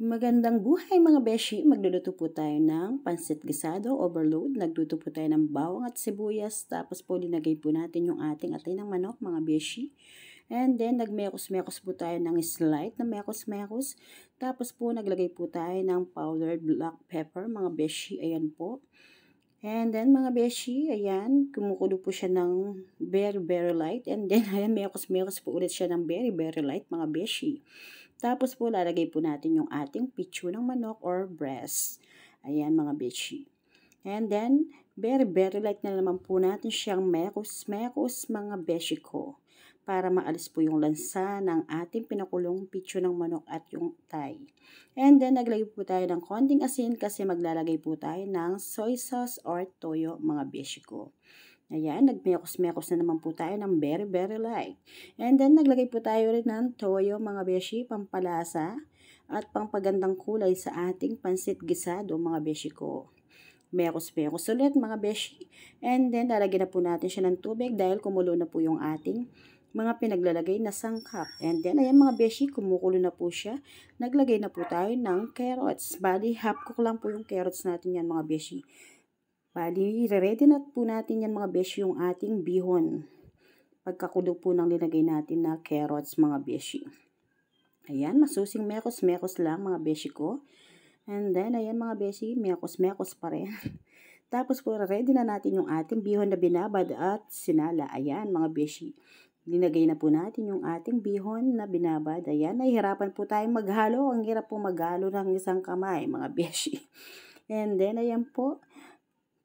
Magandang buhay mga beshi! Magluluto po tayo ng pansit gisado overload. Nagluto po tayo ng bawang at sibuyas. Tapos po linagay po natin yung ating atay ng manok mga beshi. And then nagmekos-mekos po tayo ng slight na mekos-mekos. Tapos po naglagay po tayo ng powdered black pepper mga beshi. Ayan po. And then mga beshi, ayan, kumukulo po siya ng very light. And then ayan, mekos-mekos po ulit siya ng very light mga beshi. Tapos po, lalagay po natin yung ating pichu ng manok or breast. Ayan mga beshi. And then, very light na naman po natin siyang mekos mga beshi ko. Para maalis po yung lansa ng ating pinakulong pichu ng manok at yung thigh. And then, naglagay po tayo ng konting asin kasi maglalagay po tayo ng soy sauce or toyo mga beshi ko. Ayan, nagmekos-mekos na naman po tayo ng very light. And then, naglagay po tayo rin ng toyo mga beshi, pampalasa at pampagandang kulay sa ating pansit gisado mga beshi ko. Mekos-mekos ulit mga beshi. And then, lalagyan na po natin siya ng tubig dahil kumulo na po yung ating mga pinaglalagay na sangkap. And then, ayan mga beshi, kumukulo na po siya. Naglagay na po tayo ng carrots. Bali, half cook lang po yung carrots natin yan mga beshi. Bali, ready na po natin yan mga beshi yung ating bihon. Pagkakulo po ng linagay natin na carrots mga beshi. Ayan, masusing mekos-mekos lang mga beshi ko. And then, ayan mga beshi, mekos-mekos pa rin. Tapos po, ready na natin yung ating bihon na binabad at sinala. Ayan mga beshi. Linagay na po natin yung ating bihon na binabad. Ayan, nahihirapan po tayong maghalo. Ang hirap po maghalo ng isang kamay mga beshi. And then, ayan po.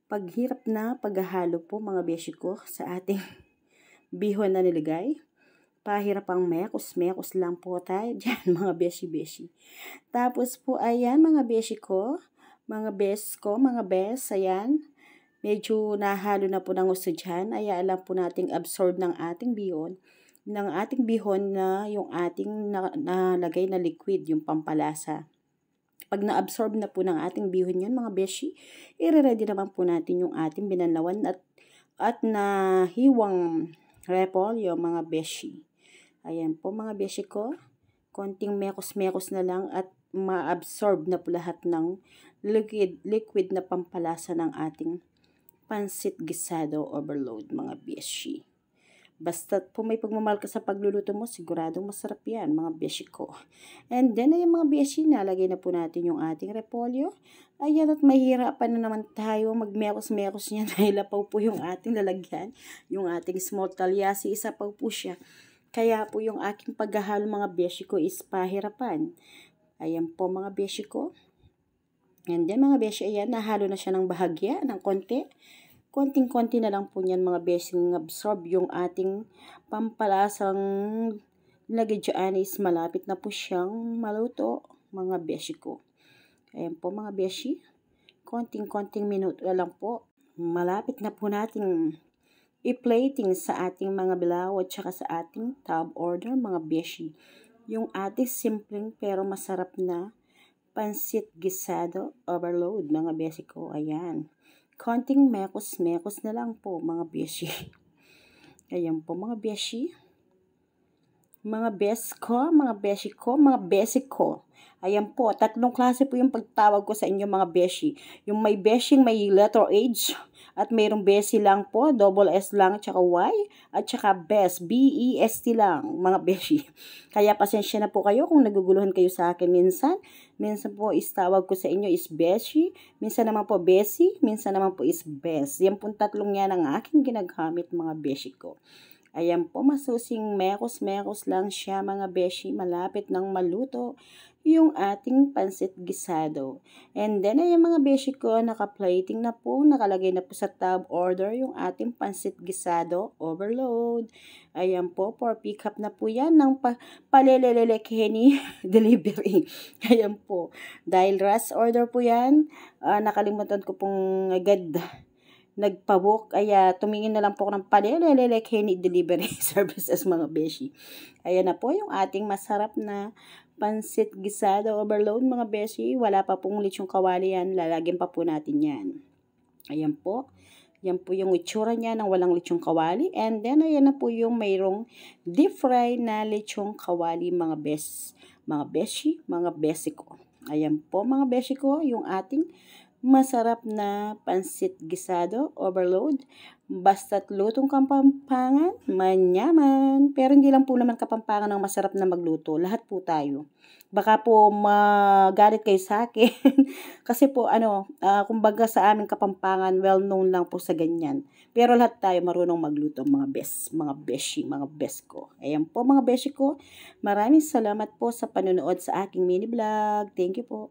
Paghirap na paghahalo po mga beshi ko sa ating bihon na niligay. Pahirap ang mekos lang po tayo dyan mga beshi. Tapos po ayan mga beshi ko, mga bes, ayan. Medyo nahalo na po ng gusto dyan. Ay alam po nating absorb ng ating bihon na yung ating nalagay na liquid, yung pampalasa. Pag na-absorb na po ng ating bihon yan mga beshi, i-ready naman po natin yung ating binanlawan at nahiwang repolyo mga beshi. Ayan po mga beshi ko, konting mekos na lang at ma-absorb na po lahat ng liquid na pampalasa ng ating pansit gisado overload mga beshi. Basta po may pagmamahal ka sa pagluluto mo, siguradong masarap yan, mga beshi ko. And then, ayan mga beshi, nalagay na po natin yung ating repolyo. Ayan, at mahirapan na naman tayo magmekos niya dahil lapaw po yung ating lalagyan. Yung ating small talyasi, isa pa po siya. Kaya po yung aking paghahalo mga beshi ko is pahirapan. Ayan po mga beshi ko. And then mga beshi, ayan, nahalo na siya ng bahagya, ng konti. Konting-konti na lang po niyan mga besing absorb yung ating pampalasang lagay dyan is malapit na po siyang maluto mga beshi ko. Ayan po mga beshi. Konting-konting minuto na lang po. Malapit na po nating i-plating sa ating mga bilaw at saka sa ating tab order mga beshi. Yung ating simpleng pero masarap na pansit gisado overload mga beshi ko. Ayan. Konting mekos na lang po mga beshi. Ayan po mga beshi. Mga beshi ko. Ayan po, tatlong klase po yung pagtawag ko sa inyo mga beshi. Yung may beshing may letter H at mayroong beshi lang po, double S lang at saka Y at saka best, B-E-S-T lang mga beshi. Kaya pasensya na po kayo kung naguguluhan kayo sa akin minsan. Minsan po is tawag ko sa inyo is beshi, minsan naman po besi, minsan naman po is best. Yan po tatlong yan ang aking ginagamit mga beshi ko. Ayan po, masusing mekos lang siya mga beshi, malapit ng maluto yung ating pansit gisado. And then, ayan mga beshi ko, naka-plating na po, nakalagay na po sa tab order yung ating pansit gisado overload. Ayan po, for pick up na po yan ng palelelelekeni delivery. Ayan po, dahil rush order po yan, nakalimutan ko pong agad nagpabook, kaya tumingin na lang po ako ng palelelekeni delivery services mga beshi. Ayan na po yung ating masarap na pansit gisado overload mga beshi. Wala pa pong lechong kawali yan, lalagyan pa po natin yan. Ayan po. Yan po yung itsura niya ng walang lechong kawali. And then, ayan na po yung mayroong deep fry na lechong kawali mga beshi, mga beshi ko. Ayan po mga beshi ko, yung ating masarap na pansit gisado, overload. Basta't lutong Kapampangan, manyaman. Pero hindi lang po naman Kapampangan ang masarap na magluto. Lahat po tayo. Baka po magalit kayo sa akin. Kasi po kumbaga sa aming Kapampangan, well known lang po sa ganyan. Pero lahat tayo marunong magluto mga mga beshi, mga best ko. Ayan po mga beshi ko. Maraming salamat po sa panonood sa aking mini vlog. Thank you po.